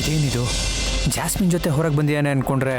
ಇದೇನಿದು ಜಾಸ್ಮಿನ್ ಜೊತೆ ಹೊರಗೆ ಬಂದಿಯಾನೆ ಅನ್ಕೊಂಡ್ರೆ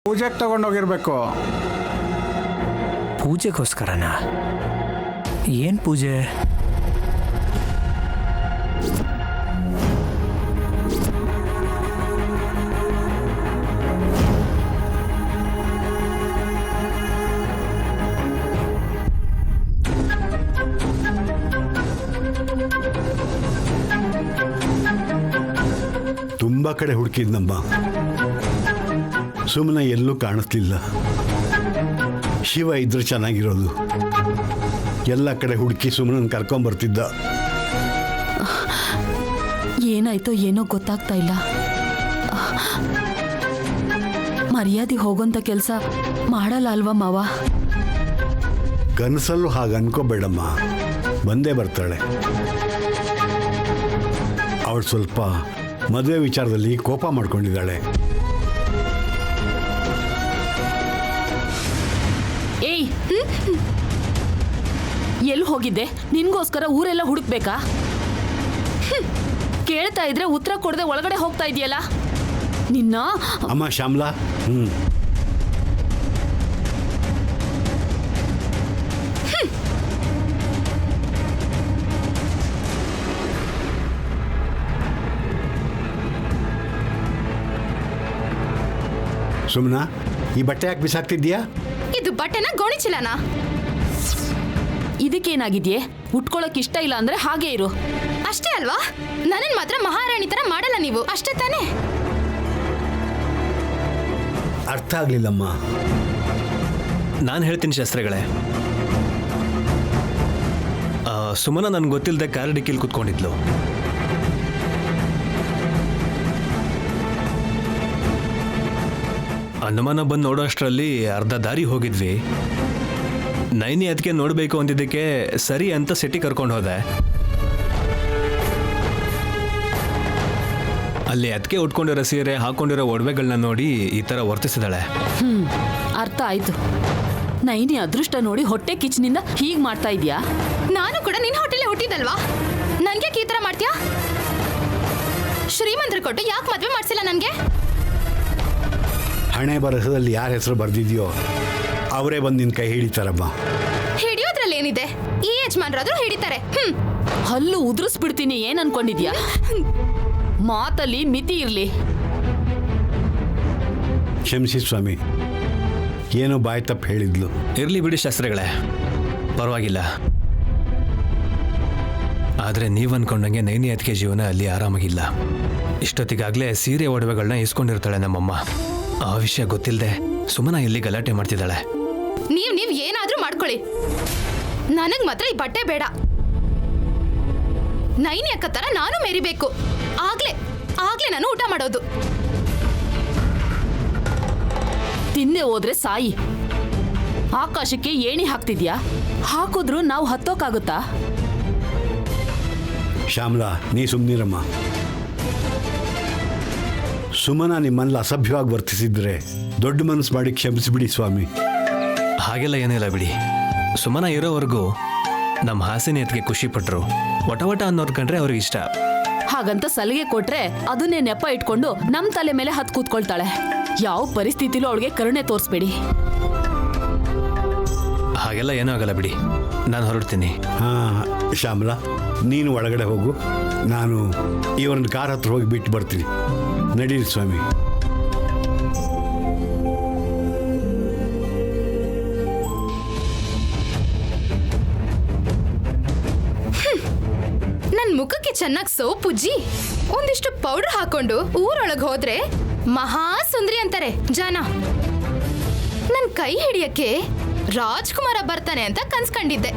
ಪೂಜೆಗೆ ತಗೊಂಡೋಗಿರ್ಬೇಕು. ಪೂಜೆಗೋಸ್ಕರನಾ? ಏನು ಪೂಜೆ? ತುಂಬ ಕಡೆ ಹುಡುಕಿದ್ನಮ್ಮ, ಸುಮ್ಮನೆ ಎಲ್ಲೂ ಕಾಣಿಸ್ಲಿಲ್ಲ. ಶಿವ ಇದ್ರೆ ಚೆನ್ನಾಗಿರೋದು. ಎಲ್ಲ ಕಡೆ ಹುಡುಕಿ ಸುಮ್ಮನೆ ಕರ್ಕೊಂಬರ್ತಿದ್ದ. ಏನಾಯ್ತೋ ಏನೋ ಗೊತ್ತಾಗ್ತಾ ಇಲ್ಲ. ಮರ್ಯಾದೆ ಹೋಗೋಂಥ ಕೆಲಸ ಮಾಡಲ್ಲ ಅಲ್ವಾ ಮಾವ? ಕನಸಲ್ಲೂ ಹಾಗೆ ಅನ್ಕೋಬೇಡಮ್ಮ, ಬಂದೇ ಬರ್ತಾಳೆ. ಅವಳು ಸ್ವಲ್ಪ ಮದುವೆ ವಿಚಾರದಲ್ಲಿ ಕೋಪ ಮಾಡ್ಕೊಂಡಿದ್ದಾಳೆ. ಏಯ್, ಎಲ್ಲಿ ಹೋಗಿದ್ದೆ? ನಿನ್ಗೋಸ್ಕರ ಊರೆಲ್ಲ ಹುಡುಕ್ಬೇಕಾ? ಕೇಳ್ತಾ ಇದ್ರೆ ಉತ್ತರ ಕೊಡದೆ ಒಳಗಡೆ ಹೋಗ್ತಾ ಇದೆಯಲ್ಲ ನಿನ್ನ. ಅಮ್ಮ ಶ್ಯಾಮ್ಲಾ, ಸುಮ್ನಾ, ಈ ಬಟ್ಟೆ ಯಾಕೆ ಬಿಸಾಕ್ತಿದ್ಯಾ? ಇದು ಬಟ್ಟೆನ ಗೋಣಿ ಚೀಲನಾ? ಇದಕ್ಕೇನಾಗಿದ್ಯೆ? ಉಟ್ಕೊಳ್ಳೋಕೆ ಇಷ್ಟ ಇಲ್ಲ ಅಂದ್ರೆ ಹಾಗೆ ಇರು. ಅಷ್ಟೇ ಅಲ್ವಾ? ನನ್ನನ್ ಮಾತ್ರ ಮಹಾರಾಣಿ ತರ ಮಾಡಲ್ಲ ನೀವು, ಅಷ್ಟೇ ತಾನೇ? ಅರ್ಥ ಆಗ್ಲಿಲ್ಲಮ್ಮ. ನಾನು ಹೇಳ್ತೀನಿ ಶಾಸ್ತ್ರಿಗಳೇ. ಸುಮನ ನನ್ಗೆ ಗೊತ್ತಿಲ್ಲದೆ ಕಾರ್ ಡಿಕ್ಕಿಲಿ ಕುತ್ಕೊಂಡಿದ್ಲು. ಅನುಮಾನ ಬಂದು ನೋಡೋ ಅಷ್ಟರಲ್ಲಿ ಅರ್ಧ ದಾರಿ ಹೋಗಿದ್ವಿ. ನೈನಿ ಅದಕ್ಕೆ ನೋಡಬೇಕು ಅಂದಿದ್ದಕ್ಕೆ ಸರಿ ಅಂತ ಸಿಟಿ ಕರ್ಕೊಂಡು ಹೋದೆ. ಅಲ್ಲಿ ಅದಕ್ಕೆ ಉಟ್ಕೊಂಡಿರೋ ಸೀರೆ ಹಾಕೊಂಡಿರೋ ಒಡವೆಗಳನ್ನ ನೋಡಿ ಈ ಥರ ವರ್ತಿಸಿದಾಳೆ. ಅರ್ಥ ಆಯ್ತು. ನೈನಿ ಅದೃಷ್ಟ ನೋಡಿ ಹೊಟ್ಟೆ ಕಿಚ್ಚಿನಿಂದ ಹೀಗೆ ಮಾಡ್ತಾ ಇದೀಯಾ? ನಾನು ಕೂಡ ನಿನ್ನ ಹೋಟೆಲ್ ಹುಟ್ಟಿದಲ್ವಾ? ನನ್ಗೆ ಈ ತರ ಮಾಡ್ತೀಯಾ? ಶ್ರೀಮಂತರ ಕೊಟ್ಟು ಯಾಕೆ ಮದ್ವೆ ಮಾಡ್ಸಿಲ್ಲ ನನ್ಗೆ? ಹಣೆ ಬರಹದಲ್ಲಿ ಯಾರ ಹೆಸರು ಬರ್ದಿದ್ಯೋ ಅವರೇ ಬಂದು ನಿನ್ನ ಕೈ ಹಿಡಿತಾರಮ್ಮ. ಹಿಡಿಯೋದ್ರಲ್ಲಿ ಏನಿದೆ? ಈ ಯಜಮಾನ್ರಾದ್ರೂ ಹಿಡಿತಾರೆ. ಹಲ್ಲು ಉದುರಿಸ್ಬಿಡ್ತೀನಿ. ಏನ್ ಅನ್ಕೊಂಡಿದ್ಯಾ? ಮಾತಲ್ಲಿ ಮಿತಿ ಇರ್ಲಿ. ಕ್ಷಮಿಸಿ ಸ್ವಾಮಿ, ಏನೋ ಬಾಯಿ ತಪ್ಪು ಹೇಳಿದ್ಲು. ಇರಲಿ ಬಿಡಿ ಶಾಸ್ತ್ರಿಗಳೇ, ಪರವಾಗಿಲ್ಲ. ಆದರೆ ನೀವು ಅನ್ಕೊಂಡಂಗೆ ನೈನಿ ಅದಕ್ಕೆ ಜೀವನ ಅಲ್ಲಿ ಆರಾಮಾಗಿಲ್ಲ. ಇಷ್ಟೊತ್ತಿಗಾಗಲೇ ಸೀರೆ ಒಡವೆಗಳನ್ನ ಇಸ್ಕೊಂಡಿರ್ತಾಳೆ ನಮ್ಮಮ್ಮ. ಆ ವಿಷಯ ಗೊತ್ತಿಲ್ಲದೆ ಸುಮನ ಇಲ್ಲಿ ಗಲಾಟೆ ಮಾಡ್ತಿದ್ದಾಳೆ. ನೀವ್ ಏನಾದ್ರೂ ಮಾಡ್ಕೊಳ್ಳಿ, ನನಗ್ ಮಾತ್ರ ಈ ಬಟ್ಟೆ ಬೇಡ. ನೈನಿ ಅಕ್ಕ ತರ ನಾನು ಮೆರಿಬೇಕು. ಆಗ್ಲೇ ನಾನು ಊಟ ಮಾಡೋದು. ತಿಂದೆ ಹೋದ್ರೆ ಸಾಯಿ. ಆಕಾಶಕ್ಕೆ ಏಣಿ ಹಾಕ್ತಿದ್ಯಾ? ಹಾಕಿದ್ರು ನಾವು ಹತ್ತೋಕ್ಕಾಗುತ್ತಾ? ಶ್ಯಾಮಲಾ, ನೀ ಸುಮ್ಮನಿರಮ್ಮ. ಸುಮನ ನಿಮ್ಮಲ್ಲಿ ಅಸಭ್ಯವಾಗಿ ವರ್ತಿಸಿದ್ರೆ ದೊಡ್ಡ ಮನಸ್ಸು ಮಾಡಿ ಕ್ಷಮಿಸಿಬಿಡಿ ಸ್ವಾಮಿ. ಹಾಗೆಲ್ಲ ಏನಿಲ್ಲ ಬಿಡಿ. ಸುಮನ ಇರೋವರೆಗೂ ನಮ್ಮ ಹಾಸಿನಿ ಎತ್ಗೆ ಖುಷಿ ಪಟ್ರು. ವಟ ಅನ್ನೋರ್ ಕಂಡ್ರೆ ಅವ್ರಿಗೆ ಇಷ್ಟ. ಹಾಗಂತ ಸಲಿಗೆ ಕೊಟ್ರೆ ಅದನ್ನೇ ನೆಪ ಇಟ್ಕೊಂಡು ನಮ್ ತಲೆ ಮೇಲೆ ಹತ್ ಕೂತ್ಕೊಳ್ತಾಳೆ. ಯಾವ ಪರಿಸ್ಥಿತಿಲೂ ಅವಳಿಗೆ ಕರುಣೆ ತೋರಿಸ್ಬೇಡಿ. ಹಾಗೆಲ್ಲ ಏನೂ ಆಗಲ್ಲ ಬಿಡಿ, ನಾನು ಹೊರಡ್ತೀನಿ. ಹಾಂ ಶ್ಯಾಮಲಾ, ನೀನು ಒಳಗಡೆ ಹೋಗು, ನಾನು ಇವರನ್ನ ಕಾರ್ ಹತ್ರ ಹೋಗಿ ಬಿಟ್ಟು ಬರ್ತೀನಿ. ನಡೀರಿ ಸ್ವಾಮಿ. ನನ್ ಮುಖಕ್ಕೆ ಚೆನ್ನಾಗಿ ಸೋಪುಜ್ಜಿ ಒಂದಿಷ್ಟು ಪೌಡರ್ ಹಾಕೊಂಡು ಊರೊಳಗೆ ಹೋದ್ರೆ ಮಹಾ ಸುಂದ್ರಿ ಅಂತಾರೆ ಜನ. ನನ್ ಕೈ ಹಿಡಿಯಕ್ಕೆ ರಾಜ್ಕುಮಾರ ಬರ್ತಾನೆ ಅಂತ ಕನ್ಸ್ಕೊಂಡಿದ್ದೆ.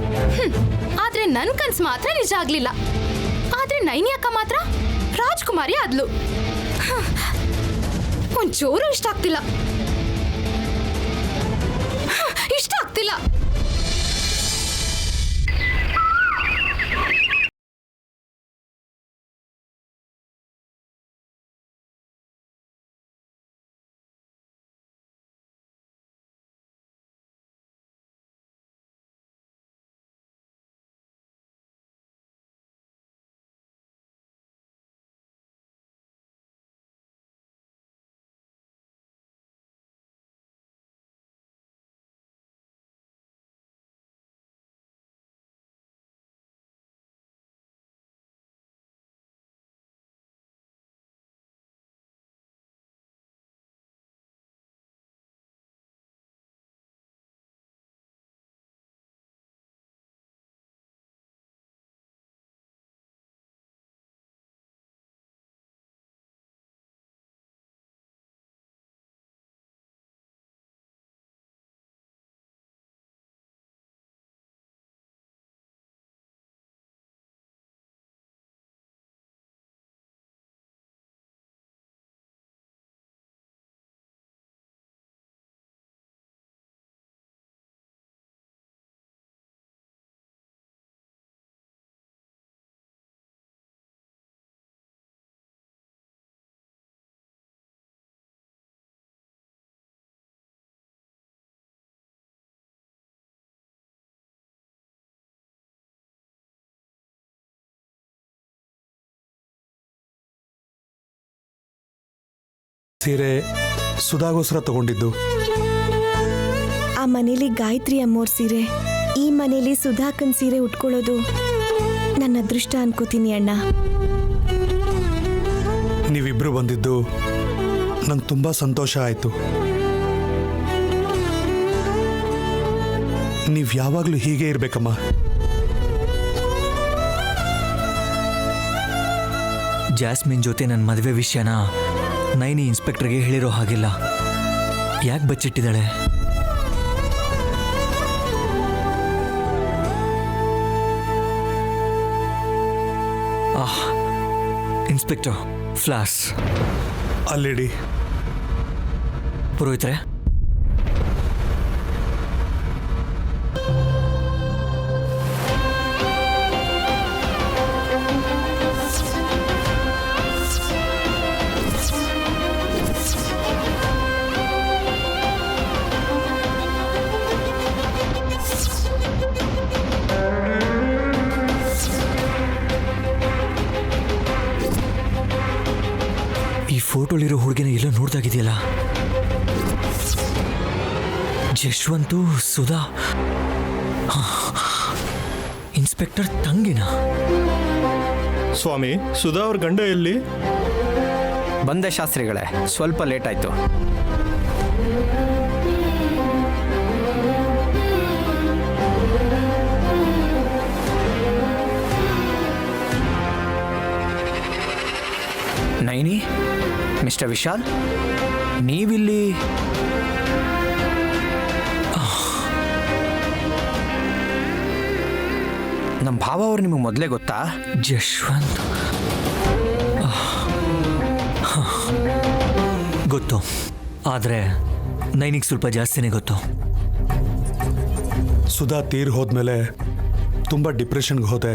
ಆದ್ರೆ ನನ್ ಕನ್ಸ್ ಮಾತ್ರ ನಿಜ ಆಗ್ಲಿಲ್ಲ. ಆದ್ರೆ ನೈನಿ ಅಕ್ಕ ಮಾತ್ರ ರಾಜ್ಕುಮಾರಿ ಆದ್ಲು. ಒಂಚೂರು ಇಷ್ಟ ಆಗ್ತಿಲ್ಲ. ಇಷ್ಟ ಆಗ್ತಿಲ್ಲ. ಸೀರೆ ಸುಧಾಗೋಸ್ಕರ ತಗೊಂಡಿದ್ದು. ಆ ಮನೇಲಿ ಗಾಯತ್ರಿ ಅಮ್ಮೋರ್ ಸೀರೆ, ಈ ಮನೇಲಿ ಸುಧಾಕನ್ ಸೀರೆ ಉಟ್ಕೊಳ್ಳೋದು ನನ್ನ ಅದೃಷ್ಟ ಅನ್ಕೋತೀನಿ ಅಣ್ಣ. ನೀವಿಬ್ರು ಬಂದಿದ್ದು ನಂಗೆ ತುಂಬ ಸಂತೋಷ ಆಯಿತು. ನೀವು ಯಾವಾಗಲೂ ಹೀಗೆ ಇರಬೇಕಮ್ಮ. ಜಾಸ್ಮಿನ್ ಜೊತೆ ನನ್ನ ಮದುವೆ ವಿಷಯನ ನೈನಿ ಇನ್ಸ್ಪೆಕ್ಟರ್ಗೆ ಹೇಳಿರೋ ಹಾಗಿಲ್ಲ. ಯಾಕೆ ಬಚ್ಚಿಟ್ಟಿದ್ದಾಳೆ? Inspector, flaws ಅಲ್ಲಿಡಿ. ಪುರೋಹಿತ್ರೆ, ಫೋಟೋಲಿರೋ ಹುಡುಗಿನ ಎಲ್ಲೋ ನೋಡ್ದಾಗಿದೆಯಲ್ಲ. ಜಶ್ವಂತು, ಸುಧಾ, ಇನ್ಸ್ಪೆಕ್ಟರ್ ತಂಗಿನ. ಸ್ವಾಮಿ, ಸುಧಾ ಅವ್ರ ಗಂಡ ಎಲ್ಲಿ? ಬಂದೆ ಶಾಸ್ತ್ರಿಗಳೇ, ಸ್ವಲ್ಪ ಲೇಟ್ ಆಯ್ತು. ನೈನಿ, ಮಿಸ್ಟರ್ ವಿಶಾಲ್, ನೀವಿಲ್ಲಿ? ನಮ್ಮ ಭಾವ ಅವ್ರು ನಿಮಗೆ ಮೊದಲೇ ಗೊತ್ತಾ? ಜಶ್ವಂತ್ ಗೊತ್ತು. ಆದರೆ ನೈನಿಗೆ ಸ್ವಲ್ಪ ಜಾಸ್ತಿನೇ ಗೊತ್ತು. ಸುಧಾ ತೀರ್ ಹೋದ್ಮೇಲೆ ತುಂಬ ಡಿಪ್ರೆಷನ್ಗೆ ಹೋದೆ.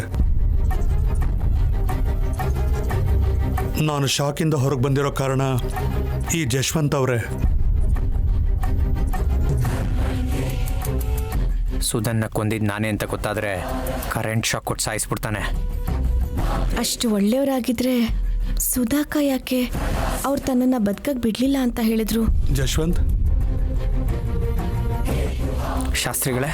ನಾನು ಶಾಕಿಂದ ಹೊರಗೆ ಬಂದಿರೋ ಕಾರಣ ಈ ಜಶ್ವಂತ್ ಅವರೇ. ಸುಧನ್ನ ಕೊಂದಿದ್ದು ನಾನೇ ಅಂತ ಗೊತ್ತಾದರೆ ಕರೆಂಟ್ ಶಾಕ್ ಕೊಟ್ಟು ಸಾಯಿಸ್ಬಿಡ್ತಾನೆ. ಅಷ್ಟು ಒಳ್ಳೆಯವರಾಗಿದ್ರೆ ಸುಧಾಕ ಯಾಕೆ ಅವ್ರು ತನ್ನನ್ನು ಬದುಕಕ್ಕೆ ಬಿಡಲಿಲ್ಲ ಅಂತ ಹೇಳಿದ್ರು? ಜಶ್ವಂತ್, ಶಾಸ್ತ್ರಿಗಳೇ,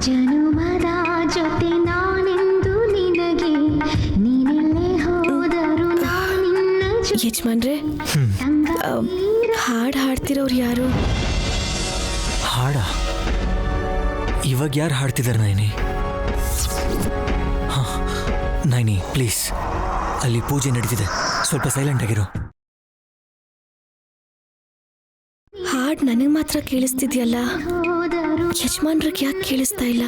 ಜನುಮದ ಜೊತೆ ನಾನೆಂದು ನಿನಗೆ ನೀನೆಲ್ಲೇ ಹೋದರು ನಾನಿನ್ನ ಯಜಮಾನ್ರೆ, ಹಾಡು ಹಾಡ್ತಿರೋರು ಯಾರು? ಹಾಡ? ಇವಾಗ ಯಾರು ಹಾಡ್ತಿದ್ದಾರೆ ನೈನಿ? ಹಾಂ, ನೈನಿ ಪ್ಲೀಸ್, ಅಲ್ಲಿ ಪೂಜೆ ನಡೀತಿದೆ, ಸ್ವಲ್ಪ ಸೈಲೆಂಟ್ ಆಗಿರು. ಹಾಡು ನನಗೆ ಮಾತ್ರ ಕೇಳಿಸ್ತಿದ್ಯಲ್ಲ, ಯಜಮಾನ್ರಿಗೆ ಯಾಕೆ ಕೇಳಿಸ್ತಾ ಇಲ್ಲ?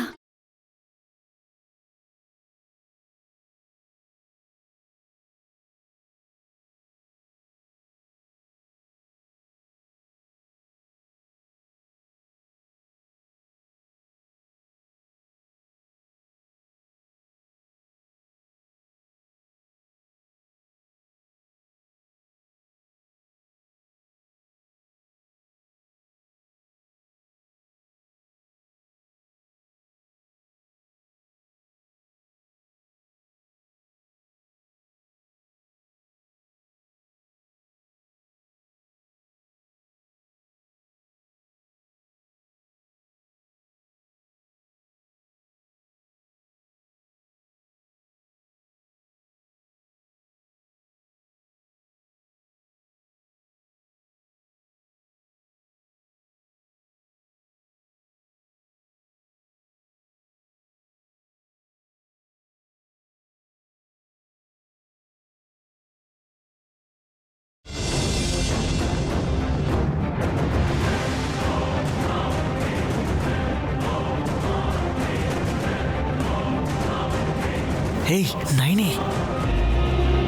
ಹೇಯ್ ನೈನಿ,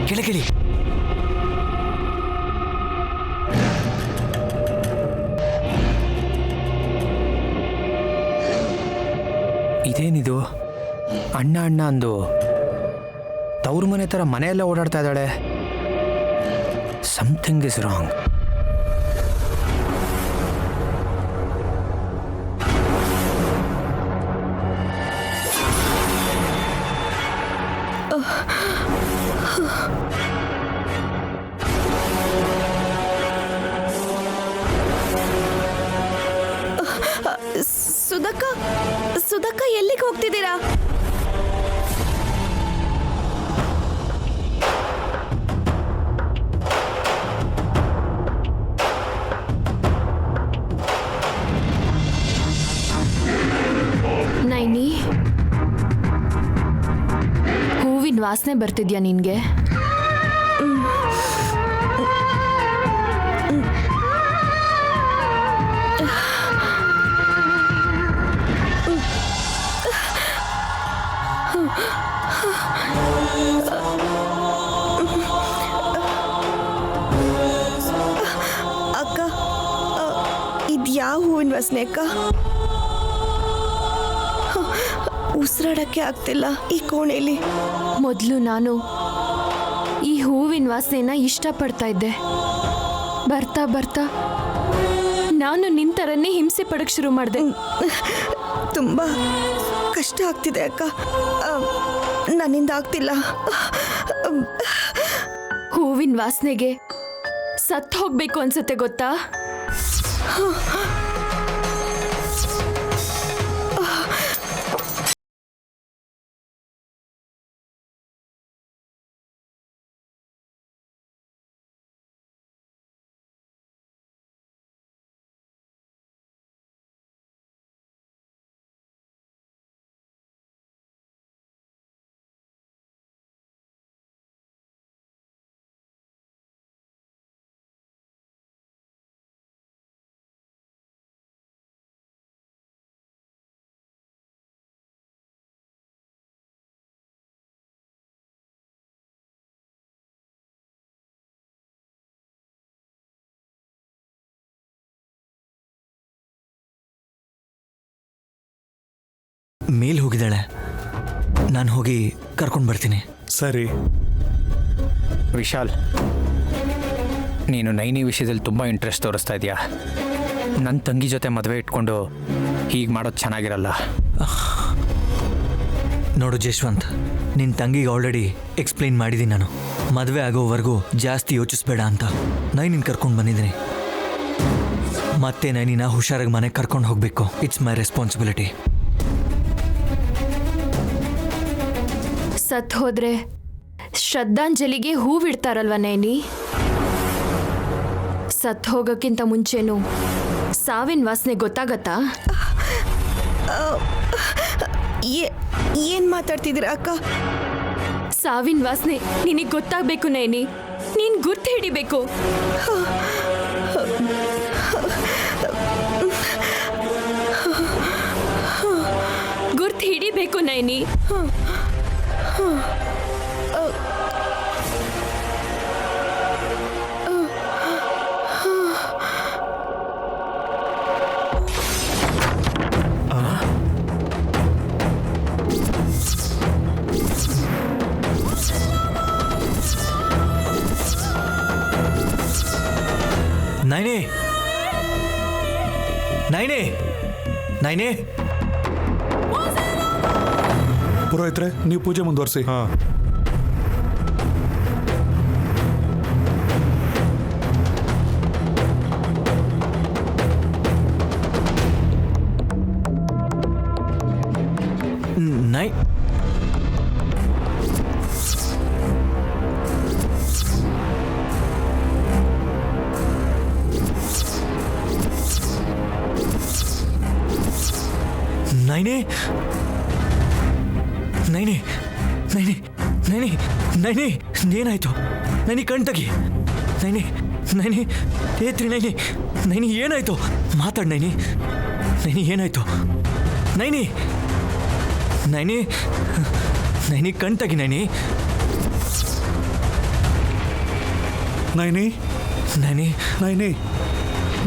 ಕೆಳಗಿಳಿ. ಇದೇನಿದು? ಅಣ್ಣ ಅಣ್ಣ ಅಂದು ತವ್ರ ಮನೆ ಥರ ಮನೆಯೆಲ್ಲ ಓಡಾಡ್ತಾ ಇದ್ದಾಳೆ. Something is wrong. Sudhaka, Sudhaka ಎಲ್ಲಿಗೆ ಹೋಗ್ತಿದ್ದೀರಾ? ನೈನಿ, ಹೂವಿನ ವಾಸನೆ ಬರ್ತಿದ್ಯಾ ನಿನ್ಗೆ? ಅಕ್ಕ, ಇದ್ಯಾವ ಹೂವಿನ ವಾಸನೆ ಅಕ್ಕ? ಉಸಿರಾಡಕ್ಕೆ ಆಗ್ತಿಲ್ಲ ಈ ಕೋಣೆಯಲ್ಲಿ. ಮೊದಲು ನಾನು ಈ ಹೂವಿನ ವಾಸನೆನ ಇಷ್ಟಪಡ್ತಾ ಇದ್ದೆ. ಬರ್ತಾ ಬರ್ತಾ ನಾನು ನಿಂತರನ್ನೇ ಹಿಂಸೆ ಪಡಕ್ಕೆ ಶುರು ಮಾಡಿದೆ. ತುಂಬ ಕಷ್ಟ ಆಗ್ತಿದೆ ಅಕ್ಕ, ನನ್ನಿಂದ ಆಗ್ತಿಲ್ಲ. ಹೂವಿನ ವಾಸನೆಗೆ ಸತ್ತು ಹೋಗ್ಬೇಕು ಅನ್ಸುತ್ತೆ ಗೊತ್ತಾ? ಮೇಲ್ ಹೋಗಿದ್ದಾಳೆ, ನಾನು ಹೋಗಿ ಕರ್ಕೊಂಡು ಬರ್ತೀನಿ. ಸರಿ. ವಿಶಾಲ್, ನೀನು ನೈನಿ ವಿಷಯದಲ್ಲಿ ತುಂಬ ಇಂಟ್ರೆಸ್ಟ್ ತೋರಿಸ್ತಾ ಇದೆಯಾ. ನನ್ನ ತಂಗಿ ಜೊತೆ ಮದುವೆ ಇಟ್ಕೊಂಡು ಹೀಗೆ ಮಾಡೋದು ಚೆನ್ನಾಗಿರಲ್ಲ. ನೋಡು ಜಶ್ವಂತ್, ನಿನ್ನ ತಂಗಿಗೆ ಆಲ್ರೆಡಿ ಎಕ್ಸ್ಪ್ಲೈನ್ ಮಾಡಿದ್ದೀನಿ ನಾನು. ಮದುವೆ ಆಗೋವರೆಗೂ ಜಾಸ್ತಿ ಯೋಚಿಸ್ಬೇಡ ಅಂತ ನೈನಿನ ಕರ್ಕೊಂಡು ಬಂದಿದ್ದೀನಿ. ಮತ್ತೆ ನೈನಿನ ಹುಷಾರಾಗಿ ಮನೆಗೆ ಕರ್ಕೊಂಡು ಹೋಗಬೇಕು. It's my responsibility. ಸತ್ ಹೋದ್ರೆ ಶ್ರದ್ಧಾಂಜಲಿಗೆ ಹೂವಿಡ್ತಾರಲ್ವ ನೈನಿ? ಸತ್ ಹೋಗೋಕ್ಕಿಂತ ಮುಂಚೆನೂ ಸಾವಿನ ವಾಸನೆ ಗೊತ್ತಾಗತ್ತಾ? ಏನ್ ಮಾತಾಡ್ತಿದ್ದೀರ ಅಕ್ಕ? ಸಾವಿನ ವಾಸನೆ ನಿನಗೆ ಗೊತ್ತಾಗಬೇಕು ನೈನಿ. ನೀನ್ ಗುರ್ತು ಹಿಡಿಬೇಕು. ಗುರ್ತು ಹಿಡಿಬೇಕು ನೈನಿ. ನೈನೇ, ನೈನೇ, ನೈನೇ. ಪುರೋಹಿತ್ರೆ, ನೀವು ಪೂಜೆ ಮುಂದುವರಿಸಿ. ಹಾಂ. ನೈ ನೈನೇ, ನೈನೇ, ನೈನೇ, ನೈನೇ, ನೈನೇ, ಏನಾಯ್ತು? ನೈನಿ ಕಣ್ ತೆಗಿ. ನೈನಿ, ನೈನಿ, ಏತ್ರಿ ನೈನಿ, ನೈನಿ ಏನಾಯ್ತು? ಮಾತಾಡ್ ನೈನಿ. ನೈನಿ ಏನಾಯ್ತು? ನೈನಿ, ನೈನಿ, ನೈನಿ ಕಣ್ ತೆಗಿ ನೈನಿ. ನೈನಿ, ನೈನಿ, ನೈನಿ,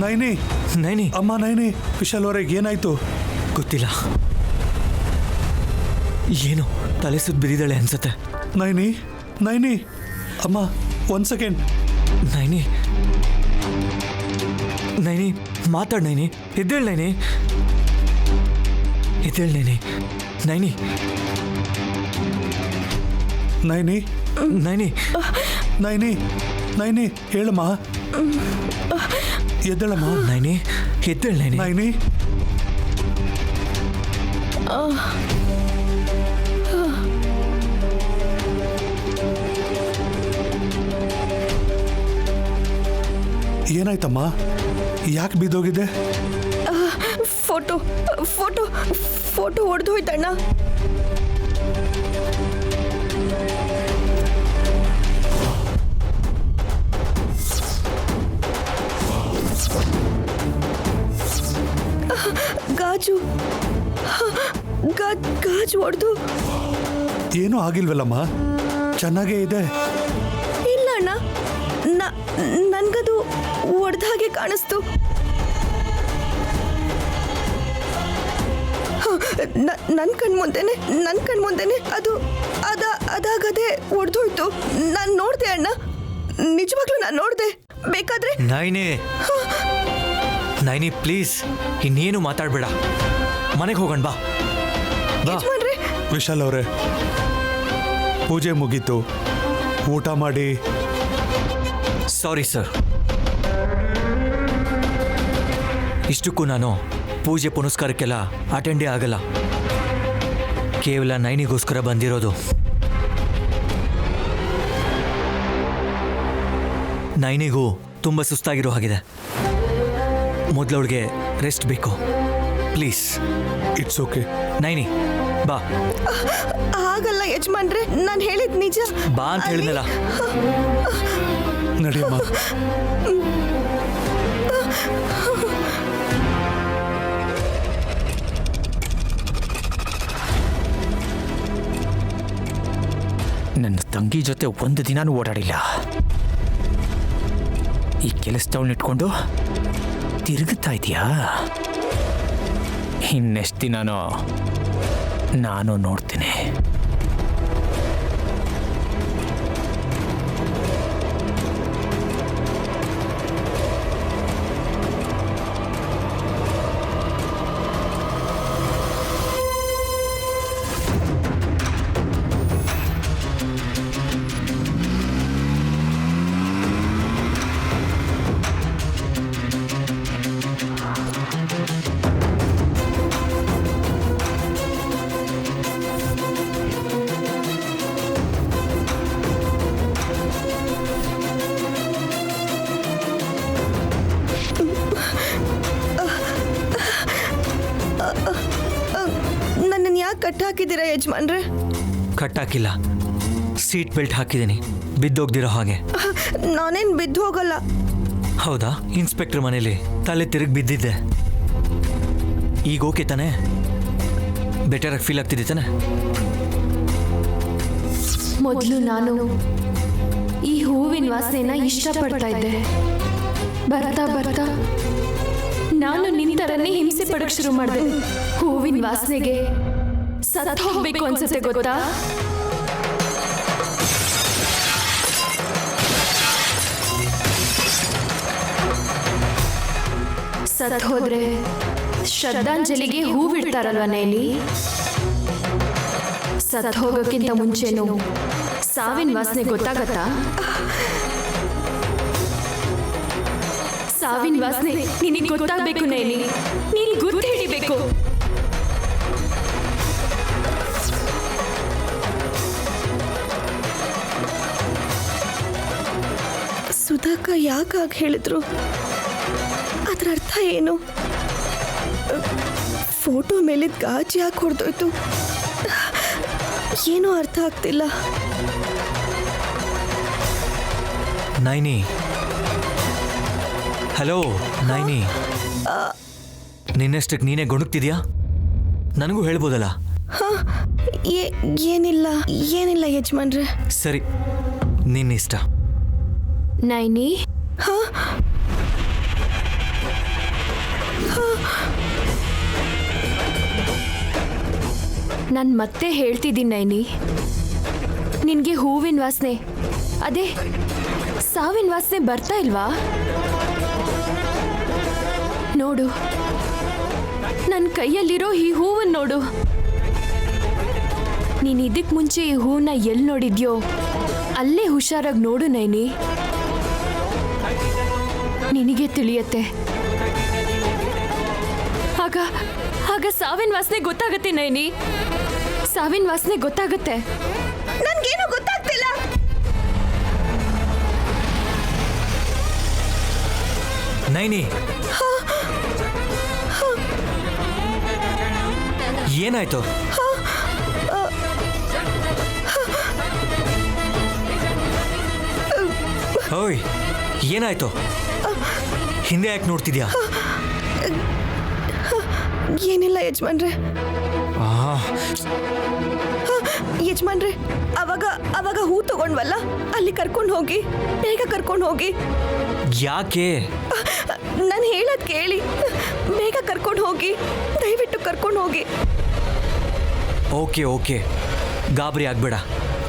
ನೈನಿ, ನೈನಿ. ಅಮ್ಮ ನೈನಿ. ವಿಶಾಲ್ ಅವ್ರಿಗೆ ಏನಾಯ್ತು? ಗೊತ್ತಿಲ್ಲ, ಏನು ತಲೆ ಸುತ್ತ ಬಿದ್ದಿದ್ದಾಳೆ ಅನ್ಸುತ್ತೆ. ನೈನಿ, ನೈನಿ, ಅಮ್ಮ 1 ಸೆಕೆಂಡ್. ನೈನಿ, ನೈನಿ ಮಾತಾಡ್ ನೈನಿ. ಎದ್ದೇಳು ನೈನಿ, ಎದ್ದೇಳು ನೈನಿ. ನೈನಿ, ನೈನಿ, ನೈನಿ, ನೈನಿ, ನೈನಿ ಹೇಳಮ್ಮ. ಎದ್ದೇಳಮ್ಮ. ನೈನಿ, ಎದ್ದೇಳು ನೈನಿ. ನೈನಿ, ಏನಾಯ್ತಮ್ಮ? ಯಾಕೆ ಬಿದ್ದೋಗಿದೆ? ಫೋಟೋ ಫೋಟೋ ಫೋಟೋ ಹೊಡೆದು ಹೋಯ್ತಣ್ಣ. ಗಾಜು ಗಾಜು ಹೊಡೆದು. ಏನೂ ಆಗಿಲ್ವಲ್ಲಮ್ಮ, ಚೆನ್ನಾಗೇ ಇದೆ. ಇಲ್ಲ ಅಣ್ಣ, ನನ್ಗದು ಒಡೆದ ಹಾಗೆ ಕಾಣಿಸ್ತು. ನನ್ನ ಕಣ್ಮುಂದೆನೆ ಅದು ಅದಾಗದೆ ಒಡೆದೋಯ್ತು. ನಾನು ನೋಡ್ದೆ ಅಣ್ಣ, ನಿಜವಾಗ್ಲೂ ನಾನು ನೋಡ್ದೆ. ಬೇಕಾದ್ರೆ ನೈನಿ, ನೈನಿ ಪ್ಲೀಸ್ ಇನ್ನೇನು ಮಾತಾಡ್ಬೇಡ, ಮನೆಗೆ ಹೋಗೋಣ ಬಾ. ವಿಶಾಲ್ ಅವರೇ, ಪೂಜೆ ಮುಗೀತು, ಊಟ ಮಾಡಿ. Sorry sir. ಇಷ್ಟಕ್ಕೂ ನಾನು ಪೂಜೆ ಪುನಸ್ಕಾರಕ್ಕೆಲ್ಲ ಅಟೆಂಡೇ ಆಗಲ್ಲ. ಕೇವಲ ನೈನಿಗೋಸ್ಕರ ಬಂದಿರೋದು. ನೈನಿಗೂ ತುಂಬ ಸುಸ್ತಾಗಿರೋ ಹಾಗಿದೆ. ಮೊದಲವಳಿಗೆ ರೆಸ್ಟ್ ಬೇಕು. ಪ್ಲೀಸ್. It's okay. ನೈನಿ ಬಾ. ಆಗಲ್ಲ ಯಜಮಾನ್ರೆ, ನಾನು ಹೇಳಿದ್ ನಿಜ. ಬಾ ಅಂತ ಹೇಳಿದ್ನಲ್ಲ. ನಡಿಯಮ್ಮ. ನನ್ನ ತಂಗಿ ಜೊತೆ ಒಂದು ದಿನಾನೂ ಓಡಾಡಿಲ್ಲ. ಈ ಕೆಲಸದವಳನ್ನ ಇಟ್ಕೊಂಡು ತಿರುಗುತ್ತಾ ಇದೆಯಾ? ಇನ್ನೆಷ್ಟು ದಿನಾನೋ ನಾನು ನೋಡ್ತೀನಿ. ನನ್ನನ್ನು ಯಾಕೆ ಕಟ್ಟಾಕಿದ್ದೀರಾ ಯಜಮಾನ್ರೆ? ಕಟ್ಟಾಕಿಲ್ಲ, ಸೀಟ್ ಬೆಲ್ಟ್ ಹಾಕಿದ್ದೀನಿ, ಬಿದ್ದೋಗ್ದಿರೋ ಹಾಗೆ. ನಾನೇನು ಬಿದ್ದು ಹೋಗಲ್ಲ. ಹೌದಾ? ಇನ್ಸ್ಪೆಕ್ಟರ್ ಮನೇಲಿ ತಲೆ ತಿರುಗಿ ಬಿದ್ದಿದ್ದೆ. ಈಗ ಓಕೆ ತಾನೆ? ಬೆಟರಾಗಿ ಫೀಲ್ ಆಗ್ತಿದ್ದೆ ತಾನೆ? ಮೊದಲು ನಾನು ಈ ಹೂವಿನ ವಾಸನೆನ ಇಷ್ಟಪಡ್ತಾ ಇದ್ದೆ. ಬರ್ತಾ ಬರ್ತಾ ನಾನು ನಿಂತರನ್ನೇ ಹಿಂಸೆ ಪಡಕ್ ಶುರು ಮಾಡಿದೆ. ಹೂವಿನ ವಾಸನೆಗೆ ಸತ್ತು ಹೋಗ್ಬೇಕು ಅನ್ಸುತ್ತೆ, ಗೊತ್ತಾ? ಸತ್ ಹೋದ್ರೆ ಶ್ರದ್ಧಾಂಜಲಿಗೆ ಹೂವಿಡ್ತಾರಲ್ವ ನೈಲಿ? ಸತ್ ಹೋಗೋಕ್ಕಿಂತ ಮುಂಚೆನೂ ಸಾವಿನ ವಾಸನೆ ಗೊತ್ತಾಗತ್ತಾ? ಸಾವಿನ ವಾಸನೆ ನಿನಗೆ ಗೊತ್ತಾಗಬೇಕು ನೈಲಿ. ನೀನು ಗುರ್ತು ಹಿಡಿಬೇಕು. ಸುಧಾಕ ಯಾಕಾಗ ಹೇಳಿದ್ರು? ಅದ್ರ ಅರ್ಥ ಏನು? ಫೋಟೋ ಮೇಲಿದ್ದ ಗಾಜು ಯಾಕೆ ಹೊಡೆದೋಯ್ತು? ಏನೂ ಅರ್ಥ ಆಗ್ತಿಲ್ಲ. ನೈನಿ, ಹಲೋ ನೈನಿ. ನಿನ್ನಷ್ಟಕ್ಕೆ ನೀನೇ ಗೊಣಗ್ತಿದ್ಯಾ? ನನಗೂ ಹೇಳ್ಬೋದಲ್ಲ. ಏನಿಲ್ಲ ಏನಿಲ್ಲ ಯಜಮಾನ್ರೆ. ಸರಿ, ನಿನ್ನಿಷ್ಟ. ನೈನಿ, ನಾನು ಮತ್ತೆ ಹೇಳ್ತಿದ್ದೀನಿ ನೈನಿ, ನಿನಗೆ ಹೂವಿನ ವಾಸನೆ, ಅದೇ ಸಾವಿನ ವಾಸನೆ ಬರ್ತಾ ಇಲ್ವಾ? ನೋಡು, ನನ್ನ ಕೈಯಲ್ಲಿರೋ ಈ ಹೂವನ್ನು ನೋಡು. ನೀನು ಇದಕ್ಕೆ ಮುಂಚೆ ಈ ಹೂವನ್ನ ಎಲ್ಲಿ ನೋಡಿದ್ಯೋ ಅಲ್ಲೇ ಹುಷಾರಾಗಿ ನೋಡು ನೈನಿ, ನಿನಗೆ ತಿಳಿಯತ್ತೆ. ಆಗ ಸಾವಿನ ವಾಸನೆ ಗೊತ್ತಾಗತ್ತೆ ನೈನಿ, ಸಾವಿನ ವಾಸನೆ ಗೊತ್ತಾಗತ್ತೆ. ನನ್ಗೇನು ಗೊತ್ತಾಗ್ತಿಲ್ಲ. ನೈನಿ, ಏನಾಯ್ತು? ಓಯ್, ಏನಾಯ್ತು? ಹಿಂದೆ ಯಾಕೆ ನೋಡ್ತಿದ್ಯಾ? ಏನಿಲ್ಲ ಯಜಮಾನ್ರೆ. ಯಜಮಾನ್ರೆ, ಅವಾಗ ಹೂ ತಗೊಂಡ್ವಲ್ಲ, ಅಲ್ಲಿ ಕರ್ಕೊಂಡು ಹೋಗಿ, ಬೇಗ ಕರ್ಕೊಂಡು ಹೋಗಿ. ಯಾಕೆ? ನಾನು ಹೇಳೋದು ಕೇಳಿ, ಬೇಗ ಕರ್ಕೊಂಡು ಹೋಗಿ, ದಯವಿಟ್ಟು ಕರ್ಕೊಂಡು ಹೋಗಿ. ಓಕೆ ಓಕೆ, ಗಾಬರಿ ಆಗ್ಬೇಡ,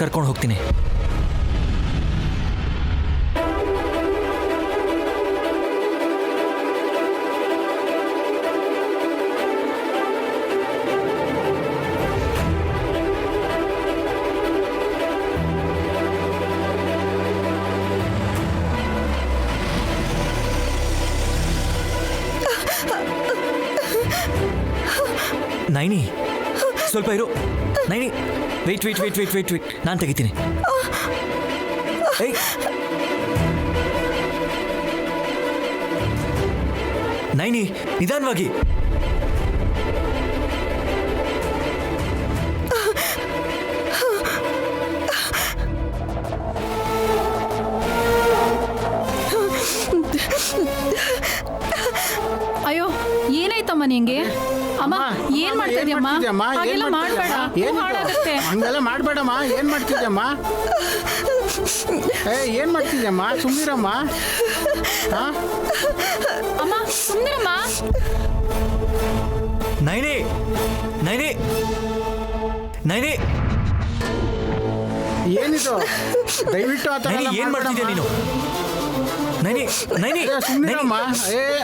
ಕರ್ಕೊಂಡು ಹೋಗ್ತೀನಿ. ನೈನಿ ಸ್ವಲ್ಪ ಇರು. Naini wait wait wait wait wait wait ನಾನು ತೆಗಿತೀನಿ. ಏಯ್ ನೈನಿ ನಿಧಾನವಾಗಿ. ಅಯ್ಯೋ ಏನಾಯ್ತಮ್ಮ ನಿಂಗೆ? ಅಮ್ಮ ಏನ್ ಮಾಡ್ತಾ ಇದೀಯಮ್ಮ? ಹಾಗೆಲ್ಲ ಮಾಡ್ಬೇಡ, ಹಾಳಾಗುತ್ತೆ. ಹಂಗೆಲ್ಲ ಮಾಡ್ಬೇಡಮ್ಮ. ಏನ್ ಮಾಡ್ತಿದ್ಯಮ್ಮ? ಏನ್ ಮಾಡ್ತಿದ್ಯಮ್ಮ? ಸುಮ್ಮನಿರಮ್ಮ. ಅಮ್ಮ ಸುಮ್ನಿರಮ್ಮ. ನೈನಿ ನೈನಿ ನೈನಿ ಏನಿದು? ದಯವಿಟ್ಟು ಆ ಥರ ನೈನಿ ಎಲ್ಲ ಏನ್ ಮಾಡ್ತಿದ್ಯಾ ನೀನು? ನೈನಿ ನೈನಿ ಸುಮ್ಮನಿರಮ್ಮ.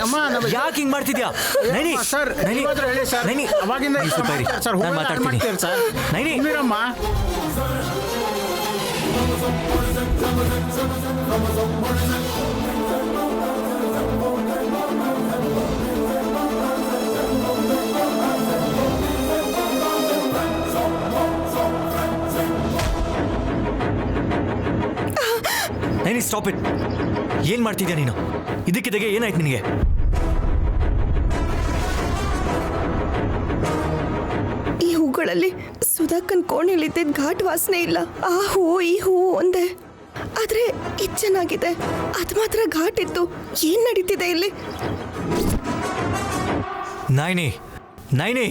ಅಮ್ಮ ಯಾಕೆ ಹಿಂಗ್ ಮಾಡ್ತಿದ್ಯಾ? ನೈನಿ ಸರ್ ನೈನಿ ಹೇಳಿ ಸರ್. ನೈನಿ ಅವಾಗಿಂದ ನೀವ್ ಸ್ವಲ್ಪ ಇರಿ. ಸರ್ ನಾನ್ ಮಾತಾಡ್ತೀನಿ. ಸರ್ ನೈನಿ ಸುಮ್ಮನಿರಮ್ಮ. Naini stop it. ಏನ್ ಮಾಡ್ತಿದ್ಯಾ ನೀನು? ಇದಕ್ಕಿದ್ದಾಗೆ ಏನಾಯ್ತು ನಿನಗೆ? ಈ ಹೂಗಳಲ್ಲಿ ಸುಧಾಕನ್ ಕೋಣೆಯಲ್ಲಿದ್ದ ಘಾಟ್ ವಾಸನೆ ಇಲ್ಲ. ಆ ಹೂ ಈ ಹೂ ಒಂದೇ, ಆದ್ರೆ ಇದು ಚೆನ್ನಾಗಿದೆ. ಅದು ಮಾತ್ರ ಘಾಟ್ ಇತ್ತು. ಏನ್ ನಡೀತಿದೆ ಇಲ್ಲಿ? ನೈನಿ ನೈನಿ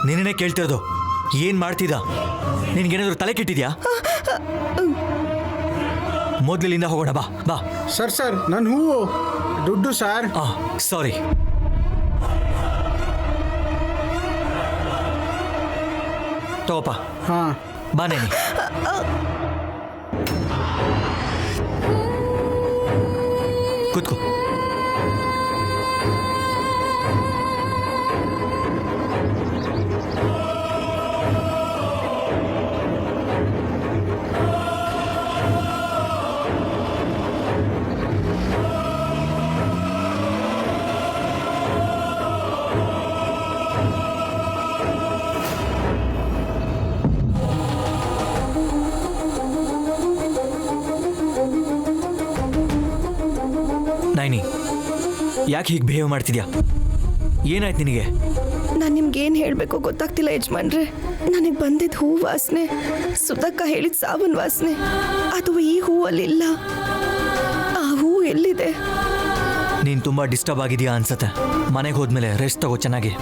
ನಿನ್ನೆ ಕೇಳ್ತಿರೋದು ಏನ್ ಮಾಡ್ತಿದ್ದ? ನಿನ್ಗೇನಾದ್ರು ತಲೆ ಕೆಟ್ಟಿದ್ಯಾ? ಮೊದ್ಲಿಂದ ಹೋಗೋಣ ಬಾ ಬಾ. ಸರ್ ಸರ್ ನನ್ನ ಹೂವು ದುಡ್ಡು ಸರ್. ಸಾರಿ. ತಗೋಪ್ಪ. ಹಾ ಬಾ ನೈನಿ. ಕೂತ್ಕೋ. ನೈನಿ ಯಾಕೆ ಹೀಗೆ ಬಿಹೇವ್ ಮಾಡ್ತಿದ್ಯಾ? ಏನಾಯ್ತು ನಿನಗೆ? ನಾನು ನಿಮ್ಗೇನು ಹೇಳಬೇಕು ಗೊತ್ತಾಗ್ತಿಲ್ಲ ಯಜಮಾನ್ರೆ. ನನಗೆ ಬಂದಿದ್ದ ಹೂ ವಾಸನೆ ಸುಧಾಕ ಹೇಳಿದ ಸಾಬೂನ್ ವಾಸನೆ, ಅದು ಈ ಹೂವಲ್ಲಿಲ್ಲ. ಆ ಹೂ ಎಲ್ಲಿದೆ? ನೀನು ತುಂಬ ಡಿಸ್ಟರ್ಬ್ ಆಗಿದೆಯಾ ಅನ್ಸತ್ತೆ. ಮನೆಗೆ ಹೋದ್ಮೇಲೆ ರೆಸ್ಟ್ ತಗೋ ಚೆನ್ನಾಗಿ.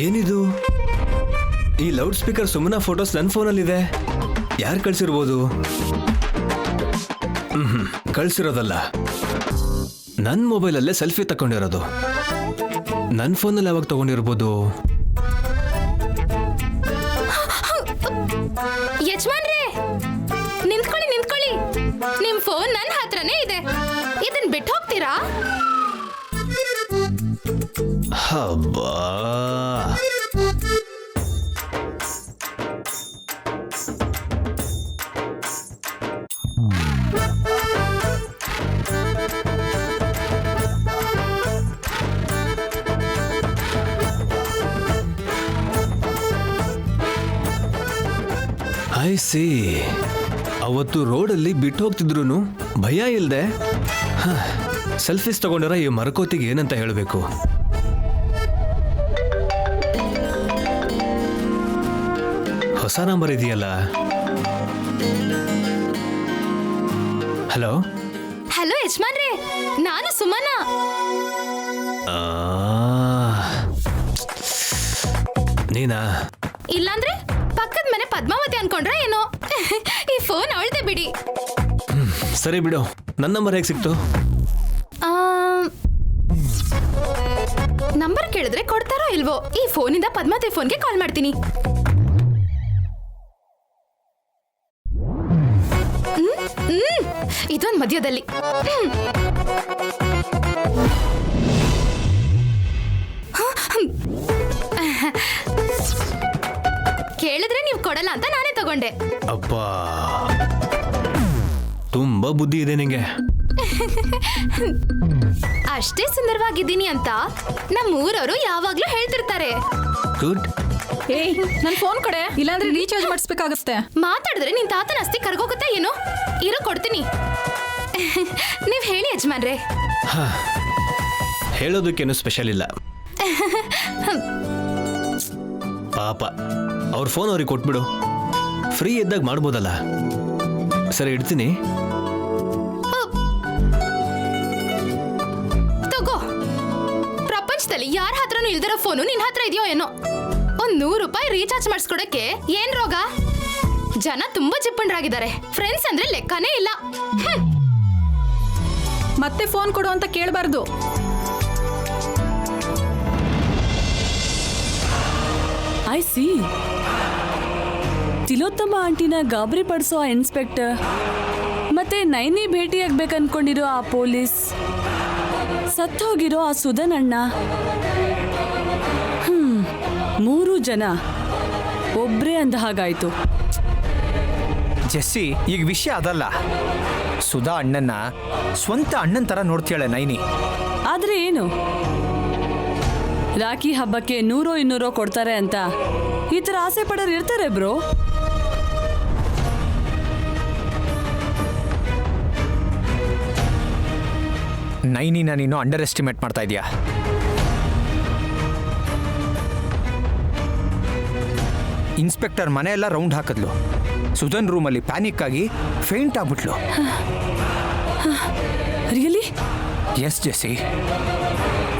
ಏನಿದು? ಈ ಲೌಡ್ ಸ್ಪೀಕರ್ ಸುಮ್ಮನ ಫೋಟೋಸ್ ನನ್ನ ಫೋನಲ್ಲಿದೆ. ಯಾರು ಕಳ್ಸಿರ್ಬೋದು? ಕಳ್ಸಿರೋದಲ್ಲ, ನನ್ನ ಮೊಬೈಲಲ್ಲೇ ಸೆಲ್ಫಿ ತಗೊಂಡಿರೋದು. ನನ್ನ ಫೋನಲ್ಲಿ ಯಾವಾಗ ತಗೊಂಡಿರ್ಬೋದು? ಯಜಮಾನ್ರೇ ನಿಂತ್ಕೊಳ್ಳಿ ನಿಂತ್ಕೊಳ್ಳಿ. ನಿಮ್ ಫೋನ್ ನನ್ನ ಹತ್ರನೇ ಇದೆ. ಇದನ್ ಬಿಟ್ಟು ಹೋಗ್ತೀರಾ? ಹಬ್ಬಾ, ಐ ಸಿ. ಅವತ್ತು ರೋಡಲ್ಲಿ ಬಿಟ್ಟು ಹೋಗ್ತಿದ್ರು ಭಯ ಇಲ್ಲದೆ ಸೆಲ್ಫೀಸ್ ತಗೊಂಡಿರೋ ಈ ಮರಕೋತಿಗೆ ಏನಂತ ಹೇಳಬೇಕು? ಹೊಸ ನಂಬರ್ ಇದೆಯಲ್ಲ. ಹಲೋ ಹಲೋ ಯಜಮಾನ್ರೇ, ನಾನು ಸುಮನ. ನೀನಾ? ಇಲ್ಲಾಂದ್ರೆ ಪಕ್ಕದ ಮನೆ ಪದ್ಮಾವತಿ ಅನ್ಕೊಂಡ್ರ ಏನೋ. ಈ ಫೋನ್ ಅವಳ್ದೆ ಬಿಡಿ. ಸರಿ ಬಿಡು, ನನ್ನ ನಂಬರ್ ಹೇಗೆ ಸಿಕ್ತು? ನಂಬರ್ ಕೇಳಿದ್ರೆ ಕೊಡ್ತಾರೋ ಇಲ್ವೋ? ಈ ಫೋನಿಂದ ಪದ್ಮಾವತಿ ಫೋನ್ಗೆ ಕಾಲ್ ಮಾಡ್ತೀನಿ. ಮಧ್ಯದಲ್ಲಿ. ಕೇಳಿದ್ರೆ ನೀವು ಕೊಡಲ್ಲ ಅಂತ ನಾನೇ ತಗೊಂಡೆ. ಅಬ್ಬಾ, ತುಂಬಾ ಬುದ್ಧಿ ಇದೆ ನಿಂಗೆ. ಅಷ್ಟೇ ಸುಂದರವಾಗಿದ್ದೀನಿ ಅಂತ ನಮ್ಮ ಊರವರು ಯಾವಾಗ್ಲೂ ಹೇಳ್ತಿರ್ತಾರೆ. ಗುಡ್. ಏಯ್, ನನ್ ಫೋನ್ ಕೊಡೆ, ಇಲ್ಲಾಂದ್ರೆ ರೀಚಾರ್ಜ್ ಮಾಡಿಸ್ಬೇಕಾಗತ್ತೆ. ಮಾತಾಡಿದ್ರೆ ನಿನ್ ತಾತನ ಆಸ್ತಿ ಕರ್ಗೋಗುತ್ತೆ ಏನೋ. ಇರೋ ಕೊಡ್ತೀನಿ. ನೀವ್ ಹೇಳಿ ಯಜಮಾನ್ರೆ. ಹೇಳೋದಕ್ಕೇನು ಸ್ಪೆಷಲ್ ಇಲ್ಲ. ಪಾಪ ಅವ್ರ ಫೋನ್ ಅವ್ರಿಗೆ ಕೊಟ್ಬಿಡು, ಫ್ರೀ ಇದ್ದಾಗ ಮಾಡ್ಬೋದಲ್ಲ. ಸರಿ, ಇಡ್ತೀನಿ. ತಗೋ. ಪ್ರಪಂಚದಲ್ಲಿ ಯಾರ ಹತ್ರನೂ ಇಲ್ದಿರೋ ಫೋನು ನಿನ್ ಹತ್ರ ಇದೆಯೋ ಏನೋ. ಒಂದ್ 100 ರೂಪಾಯಿ ರೀಚಾರ್ಜ್ ಮಾಡಿಸ್ಕೊಡಕ್ಕೆ ಏನ್ ರೋಗ? ಜನ ತುಂಬಾ ಚಿಪ್ಪಂಡ್ರಾಗಿದ್ದಾರೆ. ಫ್ರೆಂಡ್ಸ್ ಅಂದ್ರೆ ಲೆಕ್ಕನೇ ಇಲ್ಲ. ಮತ್ತೆ ಫೋನ್ ಕೊಡು ಅಂತ ಕೇಳಬಾರ್ದು. I C. ತಿಲೋತ್ತಮ ಆಂಟಿನ ಗಾಬರಿ ಪಡಿಸೋ ಆ ಇನ್ಸ್ಪೆಕ್ಟರ್ ಮತ್ತೆ ನೈನಿ ಭೇಟಿಯಾಗ್ಬೇಕನ್ಕೊಂಡಿರೋ ಆ ಪೊಲೀಸ್, ಸತ್ತೋಗಿರೋ ಆ ಸುಧನ್ ಅಣ್ಣ, 3 ಜನ ಒಬ್ರೇ ಅಂದ ಹಾಗಾಯ್ತು. ಜೆಸ್ಸಿ, ಈಗ ವಿಷಯ ಅದಲ್ಲ. ಸುಧಾ ಅಣ್ಣನ್ನ ಸ್ವಂತ ಅಣ್ಣನ ತರ ನೋಡ್ತೀಯಾಳೆ ನೈನಿ. ಆದ್ರೆ ಏನು, ರಾಖಿ ಹಬ್ಬಕ್ಕೆ 100-200 ಕೊಡ್ತಾರೆ ಅಂತ ಈ ತರ ಆಸೆ ಪಡೋರು ಇರ್ತಾರೆ ಬ್ರೋ. ನೈನಿನ ನೀನು ಅಂಡರ್ ಎಸ್ಟಿಮೇಟ್ ಮಾಡ್ತಾ ಇದೀಯಾ? ಇನ್ಸ್ಪೆಕ್ಟರ್ ಮನೆಯೆಲ್ಲ ರೌಂಡ್ ಹಾಕಿದ್ಲು. ಸುಧನ್ ರೂಮಲ್ಲಿ ಪ್ಯಾನಿಕ್ ಆಗಿ ಫೇಂಟ್ ಆಗ್ಬಿಟ್ಲು. ರಿಯಲಿ? Yes Jessie.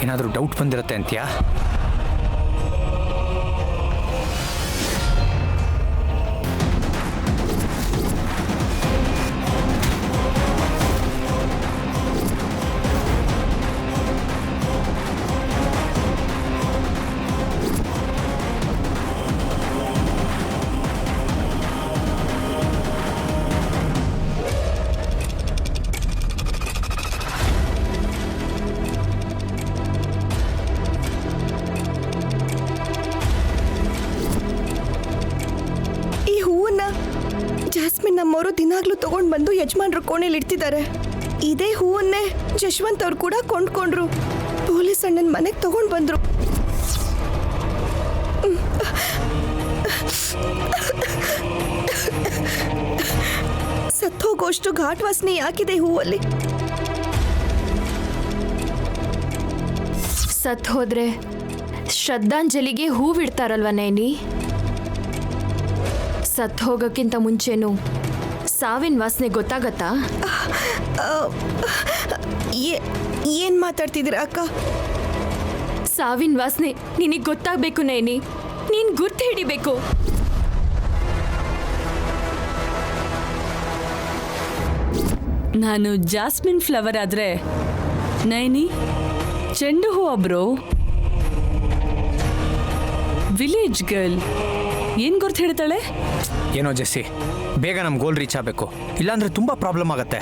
ಏನಾದರೂ ಡೌಟ್ ಬಂದಿರುತ್ತೆ ಅಂತ್ಯಾ? ಜಾಸ್ಮಿನ್ ನಮ್ಮವರು ದಿನಾಗ್ಲೂ ತಗೊಂಡ್ ಬಂದು ಯಜಮಾನ್ರ ಕೋಣೆಲಿ ಇಡ್ತಿದ್ದಾರೆ. ಇದೇ ಹೂವನ್ನೇ ಜಶ್ವಂತ್ ಅವ್ರು ಕೂಡ ಕೊಂಡ್ಕೊಂಡ್ರು. ಪೊಲೀಸ್ ಅಣ್ಣನ ಮನೆಗೆ ತಗೊಂಡ್ ಬಂದ್ರು. ಸತ್ತೋಗೋಷ್ಟು ಘಾಟ್ ವಾಸನೆ ಯಾಕಿದೆ ಹೂವಲ್ಲಿ? ಸತ್ ಹೋದ್ರೆ ಶ್ರದ್ಧಾಂಜಲಿಗೆ ಹೂವಿಡ್ತಾರಲ್ವ ನೈನಿ? ಸತ್ ಹೋಗೋಕ್ಕಿಂತ ಮುಂಚೆನೂ ಸಾವಿನ ವಾಸನೆ ಗೊತ್ತಾಗತ್ತಾ? ಏನ್ ಮಾತಾಡ್ತಿದ್ದೀರ ಅಕ್ಕ? ಸಾವಿನ ವಾಸನೆ ನಿನಗೆ ಗೊತ್ತಾಗಬೇಕು ನೈನಿ. ನೀನ್ ಗುರ್ತು ಹಿಡಿಬೇಕು. ನಾನು ಜಾಸ್ಮಿನ್ ಫ್ಲವರ್ ಆದ್ರೆ ನೈನಿ ಚೆಂಡು ಹೂ ಬ್ರೋ. ವಿಲೇಜ್ ಗರ್ಲ್ ಏನ್ ಗುರ್ತು ಹಿಡಿತಾಳೆ? ಏನೋ ಜೆಸ್ಸಿ, ಬೇಗ ನಮ್ಮ ಗೋಲ್ ರೀಚ್ ಆಗಬೇಕು, ಇಲ್ಲಾಂದ್ರೆ ತುಂಬಾ ಪ್ರಾಬ್ಲಮ್ ಆಗತ್ತೆ.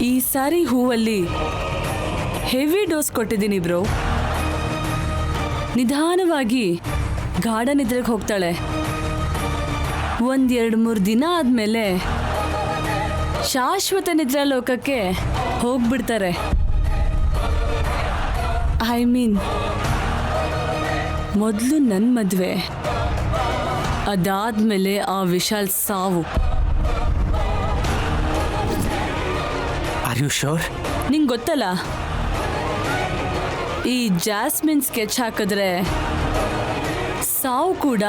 ಈ ಸಾರಿ ಹೂವಲ್ಲಿ ಹೆವಿ ಡೋಸ್ ಕೊಟ್ಟಿದ್ದೀನಿ ಬ್ರೋ. ನಿಧಾನವಾಗಿ ಗಾಢ ನಿದ್ರೆಗೆ ಹೋಗ್ತಾಳೆ. 1-2-3 ದಿನ ಆದ್ಮೇಲೆ ಶಾಶ್ವತ ನಿದ್ರಾ ಲೋಕಕ್ಕೆ ಹೋಗ್ಬಿಡ್ತಾರೆ. ಐ ಮೀನ್, ಮೊದಲು ನನ್ನ ಮದುವೆ, ಅದಾದ್ಮೇಲೆ ಆ ವಿಶಾಲ್ ಸಾವು. Are you sure? ನಿಂಗೆ ಗೊತ್ತಲ್ಲ, ಈ ಜಾಸ್ಮಿನ್ ಸ್ಕೆಚ್ ಹಾಕಿದ್ರೆ ಸಾವು ಕೂಡ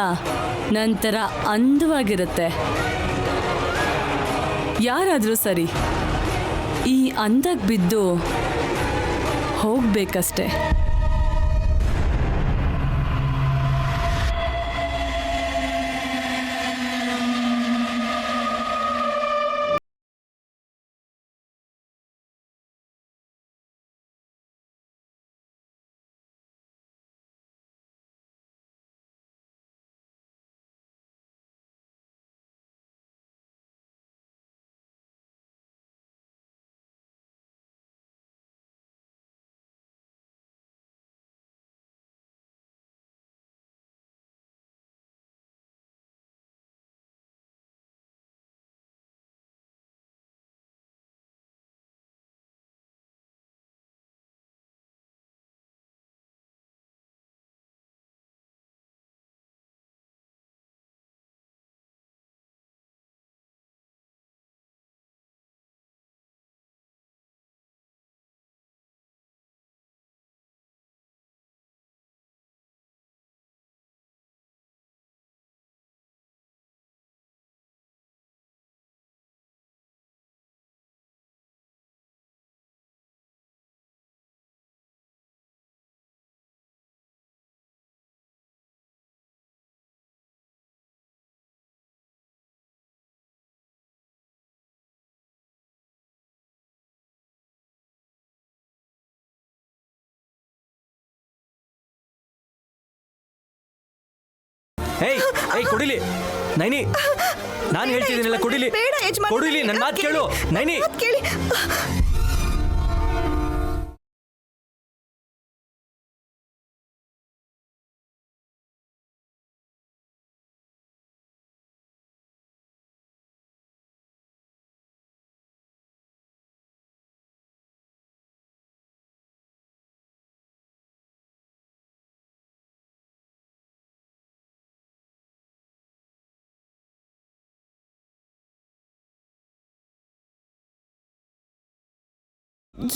ನಂತರ ಅಂದವಾಗಿರುತ್ತೆ. ಯಾರಾದರೂ ಸರಿ, ಈ ಅಂದಕ್ಕೆ ಬಿದ್ದು ಹೋಗ್ಬೇಕಷ್ಟೆ. ಏಯ್ ಏಯ್ ಕೊಡಿಲಿ ನೈನಿ, ನಾನು ಹೇಳ್ತಿದ್ದೀನಿಲ್ಲ ಕೊಡಿಲಿ, ಬೇಡ ಯಜಮಾನ್ರೆ, ಕೊಡಿಲಿ, ನನ್ನ ಮಾತು ಕೇಳು ನೈನಿ. ಮಾತ್ ಕೇಳಿ.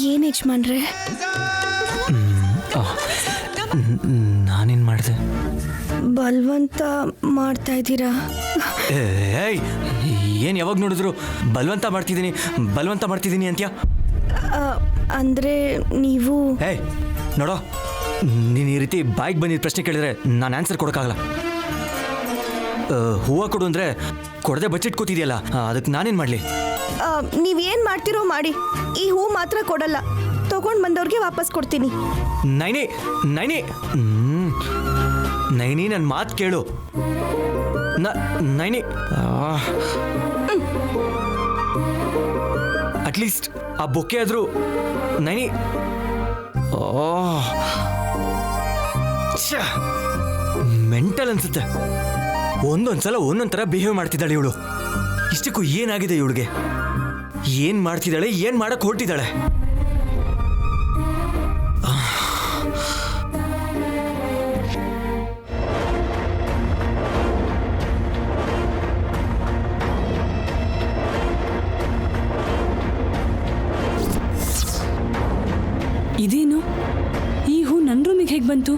ಏನ್ ಯಜಮಾನ್ರೆ? ನಾನೇನು ಮಾಡಿದೆ? ಬಲ್ವಂತ ಮಾಡ್ತಾ ಇದ್ದೀರಾ? ಏಯ್ ಏನು ಯಾವಾಗ ನೋಡಿದ್ರು ಬಲವಂತ ಮಾಡ್ತಿದ್ದೀನಿ ಅಂತ್ಯಾ? ಅಂದ್ರೆ ನೀವು ಏಯ್ ನೋಡೋ, ನೀನು ಈ ರೀತಿ ಬಾಯಿಗೆ ಬಂದಿದ್ದ ಪ್ರಶ್ನೆ ಕೇಳಿದ್ರೆ ನಾನು ಆನ್ಸರ್ ಕೊಡೋಕ್ಕಾಗಲ್ಲ. ಹೂವು ಕೊಡು ಅಂದರೆ ಕೊಡದೆ ಬಚ್ಚಿಟ್ಕೋತಿದ್ಯಲ್ಲ, ಅದಕ್ಕೆ ನಾನೇನು ಮಾಡಲಿ? ನೀವೇನ್ ಮಾಡ್ತಿರೋ ಮಾಡಿ, ಈ ಹೂ ಮಾತ್ರ ಕೊಡಲ್ಲ, ತಗೊಂಡ್ ಬಂದವ್ರಿಗೆ ವಾಪಸ್ ಕೊಡ್ತೀನಿ. ನೈನಿ ನೈನಿ ನೈನಿ ನನ್ನ ಮಾತು ಕೇಳು. ನೈನಿ ಅಟ್ಲೀಸ್ಟ್ ಆ ಬೊಕ್ಕೆ ಆದರೂ ನೈನಿ. ಮೆಂಟಲ್ ಅನ್ಸುತ್ತೆ. ಒಂದೊಂದ್ಸಲ ಒಂದೊಂದು ಥರ ಬಿಹೇವ್ ಮಾಡ್ತಿದ್ದಾಳೆ ಇವಳು. ಇಷ್ಟಕ್ಕೂ ಏನಾಗಿದೆ ಇವಳಿಗೆ? ಏನ್ ಮಾಡ್ತಿದ್ದಾಳೆ, ಏನ್ ಮಾಡಕ್ ಹೊರಟಿದ್ದಾಳೆ? ಇದೇನು ಈ ಹೂ ನನ್ನ ರೂಮಿಗೆ ಹೇಗೆ ಬಂತು?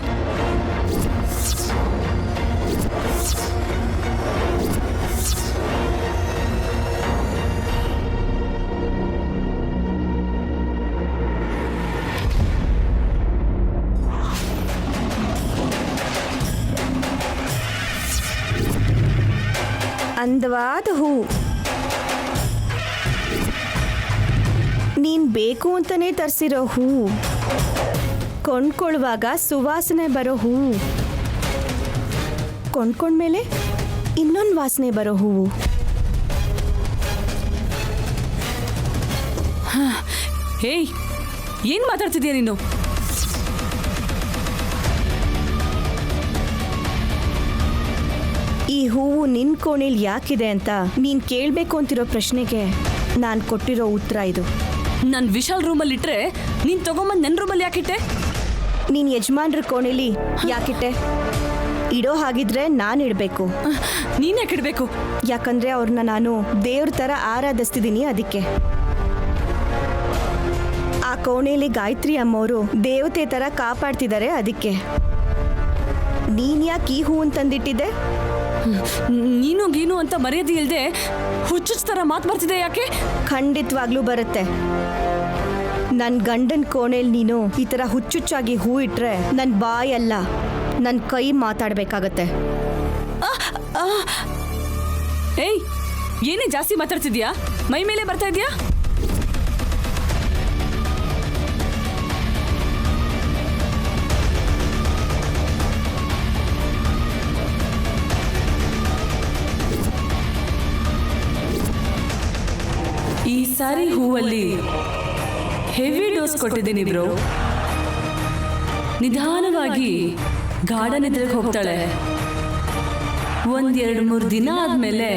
ಅಂದವಾದ ಹೂ, ನೀನ್ ಬೇಕು ಅಂತಾನೆ ತರಿಸಿರೋ ಹೂ, ಕೊಂಡ್ಕೊಳ್ಳುವಾಗ ಸುವಾಸನೆ ಬರೋ ಹೂ, ಕೊಂಡ್ಕೊಂಡ್ಮೇಲೆ ಇನ್ನೊಂದು ವಾಸನೆ ಬರೋ ಹೂವು. ಹೇಯ್, ಏನ್ ಮಾತಾಡ್ತಿದ್ಯಾ ನೀನು? ಈ ಹೂವು ನಿನ್ ಕೋಣೆಲ್ ಯಾಕಿದೆ ಅಂತ ನೀನ್ ಕೇಳ್ಬೇಕು ಅಂತಿರೋ ಪ್ರಶ್ನೆಗೆ ನಾನು ಕೊಟ್ಟಿರೋ ಉತ್ತರ ಇದು. ನಾನು ವಿಶಾಲ್ ರೂಮಲ್ಲಿ ಇಟ್ರೆ ನೀನ್ ತಗೊಂಬಂದ್ ನನ್ನ ರೂಮಲ್ಲಿ ಯಾಕಿಟ್ಟೆ? ನೀನ್ ಯಜಮಾನ್ರ ಕೋಣೆಲಿ ಯಾಕಿಟ್ಟೆ? ಇಡೋ ಹಾಗಿದ್ರೆ ನಾನು ಇಡಬೇಕು. ನೀನ್ ಯಾಕಿಡ್ಬೇಕು? ಯಾಕಂದ್ರೆ ಅವ್ರನ್ನ ನಾನು ದೇವ್ರ ಥರ ಆರಾಧಿಸ್ತಿದ್ದೀನಿ, ಅದಕ್ಕೆ. ಆ ಕೋಣೆಯಲ್ಲಿ ಗಾಯತ್ರಿ ಅಮ್ಮವರು ದೇವತೆ ಥರ ಕಾಪಾಡ್ತಿದ್ದಾರೆ, ಅದಕ್ಕೆ. ನೀನ್ ಯಾಕೆ ಈ ಹೂ ಅಂತಂದಿಟ್ಟಿದ್ದೆ? ನೀನು ಗೀನು ಅಂತ ಮರ್ಯಾದೆ ಇಲ್ದೆ ಹುಚ್ಚುಚ್ಚ ಥರ ಮಾತು ಬರ್ತಿದೆ ಯಾಕೆ? ಖಂಡಿತವಾಗ್ಲೂ ಬರುತ್ತೆ. ನನ್ನ ಗಂಡನ ಕೋಣೆಯಲ್ಲಿ ನೀನು ಈ ಥರ ಹುಚ್ಚುಚ್ಚಾಗಿ ಹೂ ಇಟ್ರೆ ನನ್ನ ಬಾಯಲ್ಲ, ನನ್ನ ಕೈ ಮಾತಾಡ್ಬೇಕಾಗತ್ತೆ. ಏಯ್, ಏನೇ ಜಾಸ್ತಿ ಮಾತಾಡ್ತಿದ್ಯಾ? ಮೈ ಮೇಲೆ ಬರ್ತಾ ಇದೆಯಾ? ಈ ಸಾರಿ ಹೂವಲ್ಲಿ ಹೆವಿ ಡೋಸ್ ಕೊಟ್ಟಿದ್ದೀನಿ ಬ್ರೋ. ನಿಧಾನವಾಗಿ ಗಾಢ ನಿದ್ರೆಗೆ ಹೋಗ್ತಾಳೆ. 1-2-3 ದಿನ ಆದ್ಮೇಲೆ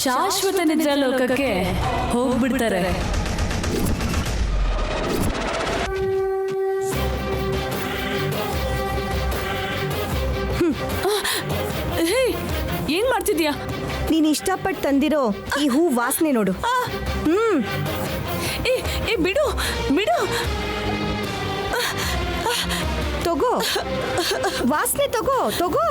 ಶಾಶ್ವತ ನಿದ್ರಾ ಲೋಕಕ್ಕೆ ಹೋಗ್ಬಿಡ್ತಾರೆ. ಏನ್ ಮಾಡ್ತಿದ್ಯಾ? ನೀನು ಇಷ್ಟಪಟ್ಟು ತಂದಿರೋ ಈ ಹೂ ವಾಸನೆ ನೋಡು. ಏ ಬಿಡು ಬಿಡು, ತಗೋ ವಾಸನೆ, ತಗೋ.